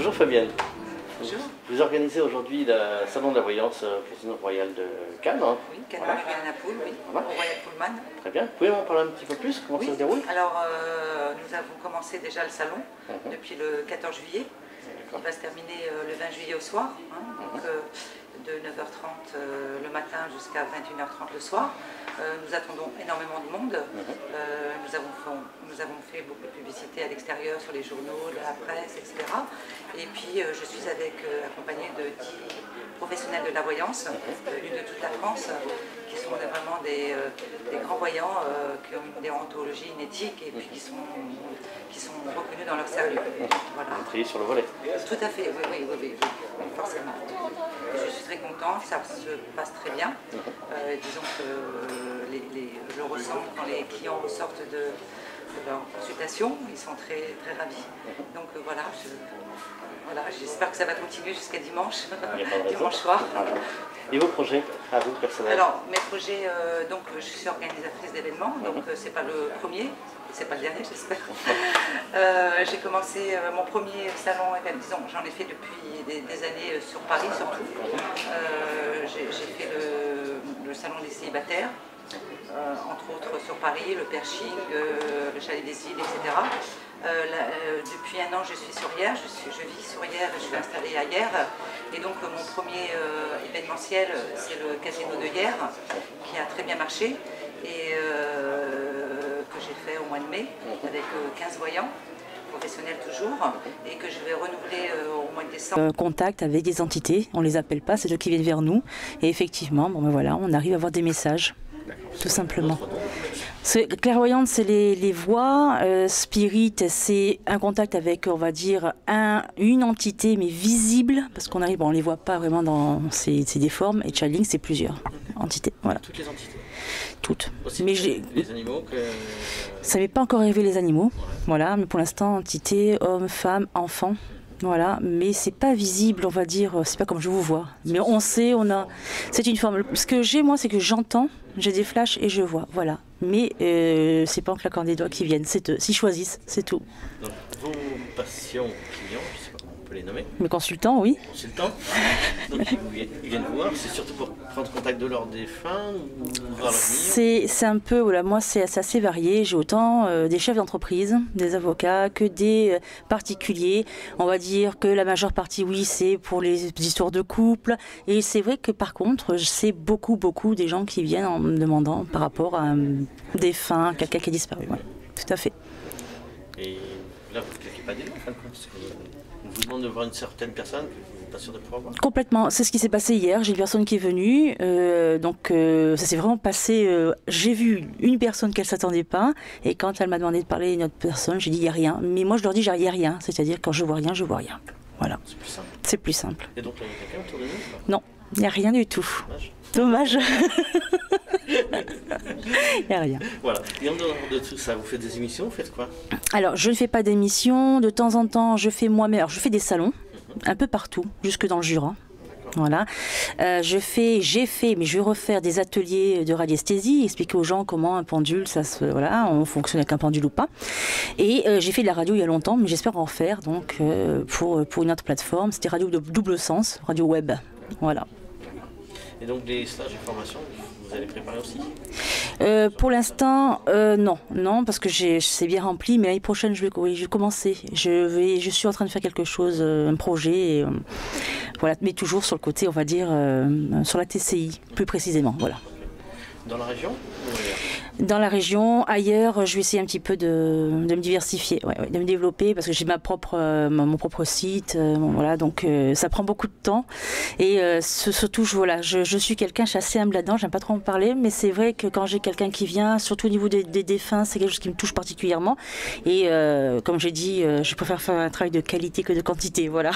Bonjour Fabienne. Bonjour. Vous organisez aujourd'hui le Salon de la Voyance au Casino Royal de Cannes. Hein. Oui, Cannes voilà. À Naples, oui, voilà. au Royal Pullman. Très bien. Vous pouvez m'en parler un petit peu plus, comment ça se déroule? Alors, nous avons commencé déjà le salon depuis le 14 juillet. Il va se terminer le 20 juillet au soir, hein, donc, de 9h30 le matin jusqu'à 21h30 le soir. Nous attendons énormément de monde. Nous avons fait beaucoup de publicité à l'extérieur, sur les journaux, la presse, etc. Et puis je suis accompagnée de 10 professionnels de la voyance, venus de toute la France, qui sont vraiment des grands voyants, qui ont une déontologie, une éthique, et puis qui sont reconnus dans leur sérieux. Voilà. Vous triez sur le volet. Tout à fait, oui, forcément. Je suis très contente, ça se passe très bien. Disons que je ressens quand les clients ressortent de leur consultation, ils sont très, très ravis. Donc voilà, j'espère que ça va continuer jusqu'à dimanche, dimanche soir. Voilà. Et vos projets, à vous personnellement? Alors, mes projets, donc je suis organisatrice d'événements, donc c'est pas le premier, c'est pas le dernier, j'espère. J'ai commencé mon premier salon, disons, j'en ai fait depuis des années sur Paris surtout. J'ai fait le salon des célibataires, entre autres sur Paris, le Pershing, le Chalet des Îles, etc. Depuis un an, je suis sur Hyères, je vis sur Hyères, je suis installée à Hyères. Et donc, mon premier événementiel, c'est le Casino de Hyères, qui a très bien marché et que j'ai fait au mois de mai avec 15 voyants. Professionnels toujours, et que je vais renouveler au mois de décembre. Contact avec des entités, on les appelle pas, c'est eux qui viennent vers nous, et effectivement, bon ben voilà, on arrive à avoir des messages, tout simplement. Clairvoyante, c'est les voix, spirit, c'est un contact avec, on va dire, une entité, mais visible, parce qu'on arrive, bon, on les voit pas vraiment c'est des formes, et channeling, c'est plusieurs entités, voilà. Toutes les entités? Toutes. Aussi mais les animaux ça m'est pas encore arrivé les animaux, voilà, mais pour l'instant, entité, homme, femme, enfant. Voilà, mais c'est pas visible, on va dire, c'est pas comme je vous vois. Mais on sait, c'est une forme. Ce que j'ai, moi, c'est que j'entends, j'ai des flashs et je vois, voilà. Mais c'est pas en claquant des doigts qu'ils viennent, c'est eux. S'ils choisissent, c'est tout. Donc, vos patients, clients, je sais pas comment on peut les nommer. Mes consultants, oui. Consultants. Donc, ils viennent vous voir, c'est surtout pour prendre contact de leurs défunts ou voir l'avenir? C'est un peu, voilà, moi, c'est assez varié. J'ai autant des chefs d'entreprise, des avocats, que des particuliers. On va dire que la majeure partie, oui, c'est pour les histoires de couple. Et c'est vrai que par contre, c'est beaucoup des gens qui viennent en me demandant par rapport à un défunt, quelqu'un qui a disparu. Ouais, tout à fait. Et là, vous ne claquez pas des doigts, en fin de compte, parce qu'on vous demande de voir une certaine personne que vous n'êtes pas sûr de pouvoir voir. Complètement, c'est ce qui s'est passé hier. J'ai une personne qui est venue, ça s'est vraiment passé. J'ai vu une personne qu'elle ne s'attendait pas, et quand elle m'a demandé de parler à une autre personne, j'ai dit il n'y a rien. Mais moi je leur dis il n'y a rien, c'est-à-dire quand je vois rien, je vois rien. Voilà. C'est plus simple. C'est plus simple. Et donc là, il y a quelqu'un autour de nous? Non, il n'y a rien du tout. Dommage. Il n'y a rien. Voilà. Et en dehors de tout ça, vous faites des émissions, vous faites quoi? Alors, je ne fais pas d'émissions. De temps en temps, je fais moi-même. Alors, je fais des salons, un peu partout, jusque dans le Jura. Voilà. J'ai fait, mais je vais refaire des ateliers de radiesthésie, expliquer aux gens comment un pendule, voilà, on fonctionne avec un pendule ou pas. Et j'ai fait de la radio il y a longtemps, mais j'espère en faire donc pour une autre plateforme. C'était radio de double sens, radio web. Voilà. Et donc les stages et formations, vous allez préparer aussi? Pour l'instant, non, parce que c'est bien rempli, mais l'année prochaine, je vais commencer. Je suis en train de faire quelque chose, un projet, voilà, mais toujours sur le côté, on va dire, sur la TCI, plus précisément, voilà. Dans la région? Dans la région, ailleurs, je vais essayer un petit peu de me diversifier, de me développer, parce que j'ai mon propre site, voilà, donc ça prend beaucoup de temps. Et surtout, je suis quelqu'un, je suis assez humble là-dedans, j'aime pas trop en parler, mais c'est vrai que quand j'ai quelqu'un qui vient, surtout au niveau des défunts, c'est quelque chose qui me touche particulièrement. Et comme j'ai dit, je préfère faire un travail de qualité que de quantité, voilà.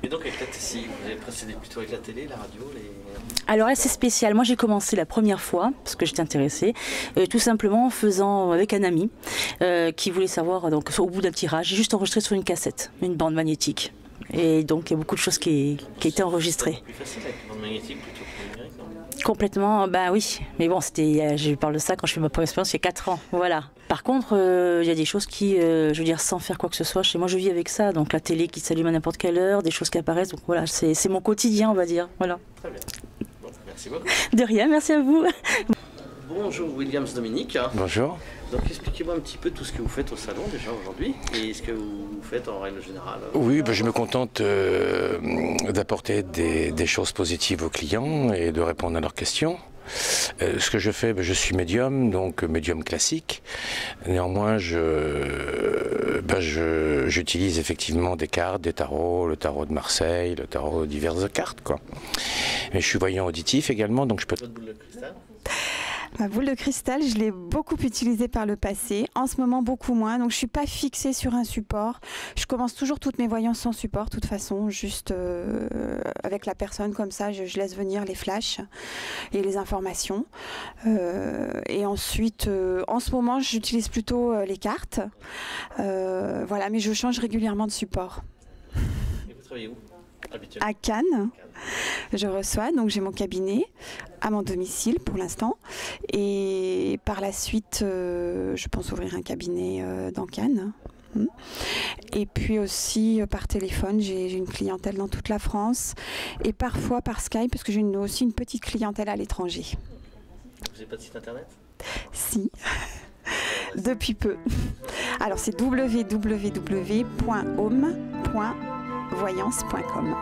Et donc avec la TCI, vous avez précédé plutôt avec la télé, la radio, Alors là c'est spécial, moi j'ai commencé la première fois, parce que j'étais intéressée, tout simplement en faisant avec un ami qui voulait savoir, donc au bout d'un tirage, j'ai juste enregistré sur une cassette, une bande magnétique. Et donc il y a beaucoup de choses qui étaient enregistrées. C'est plus facile avec une bande magnétique plutôt que numérique, non? Complètement, ben oui. Mais bon, je parle de ça quand je fais ma première expérience il y a 4 ans. Voilà. Par contre, il y a des choses qui, je veux dire, sans faire quoi que ce soit, chez moi, je vis avec ça. Donc la télé qui s'allume à n'importe quelle heure, des choses qui apparaissent. Donc voilà, c'est mon quotidien, on va dire. Voilà. Très bien. Bon, merci beaucoup. De rien, merci à vous. Bonjour Williams Dominique. Bonjour. Donc expliquez-moi un petit peu tout ce que vous faites au salon déjà aujourd'hui et ce que vous faites en règle générale. Oui, je me contente d'apporter des choses positives aux clients et de répondre à leurs questions. Ce que je fais, je suis médium, donc médium classique. Néanmoins, j'utilise effectivement des cartes, des tarots, le tarot de Marseille, le tarot diverses cartes, quoi. Mais je suis voyant auditif également, donc je peux... Votre boule de cristal ? Ma boule de cristal, je l'ai beaucoup utilisée par le passé. En ce moment, beaucoup moins. Donc, je ne suis pas fixée sur un support. Je commence toujours toutes mes voyances sans support, de toute façon, juste avec la personne comme ça. Je laisse venir les flashs et les informations. Et ensuite, en ce moment, j'utilise plutôt les cartes. Voilà, mais je change régulièrement de support. Et vous travaillez où ? À Cannes, je reçois, donc j'ai mon cabinet à mon domicile pour l'instant et par la suite je pense ouvrir un cabinet dans Cannes. Et puis aussi par téléphone, j'ai une clientèle dans toute la France et parfois par Skype parce que j'ai aussi une petite clientèle à l'étranger. Vous n'avez pas de site internet ? Si, depuis peu. Alors c'est www.home.voyance.com.